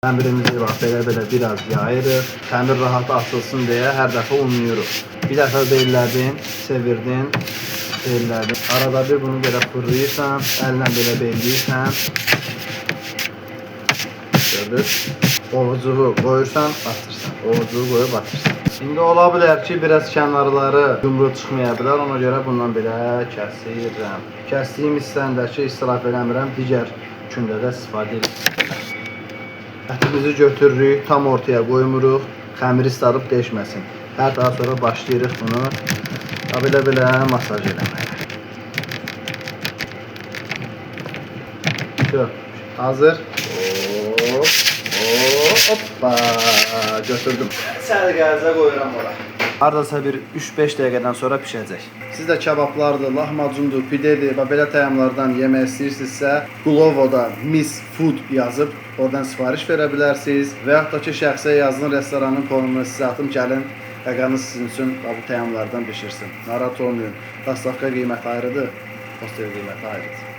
Təmirimizi bax belə biraz yayırıq. Təmir rahat açılsın deyə hər dəfə unlayırıq. Bir dəfə bellərdin, çevirdin, bellərdin. Arada bir bunu belə fırlayırsan, əllə belə belləyirsən. Gördür. Ovucuğu qoyursan, batırsan. Ovucuğu qoyub batırsan. İndi ola bilər ki, biraz kənarları yumru çıxmaya bilər. Ona görə bundan belə kəsirəm. Kəsdiyim hissəndəki israf eləmirəm. Digər gündə də istifadə edirəm. Ətimizi götürürük, tam ortaya qoymuruq. Xəmiri sarıb değişməsin. Hər daha sonra başlayırıq bunu belə masaj eləməyə. Hazır. Hoppa, götürdüm. Səliqənizə qoyuram ora. Hardasa bir 3-5 dəqiqədən sonra pişəcək. Sizdə kebablardır, lahmacundur, pidedir və belə təyamlardan yemək istəyirsinizsə, Glovo'da Miss Food yazıb oradan sifariş verə bilərsiniz və yaxud da ki, şəxsə yazın, restoranın konumunu sizə atım, gəlin, qəqanız sizin üçün bu təyamlardan bişirsin. Narahat olmayın. Dastavka qiyməti ayrıdır, poster qiyməti ayrıdır.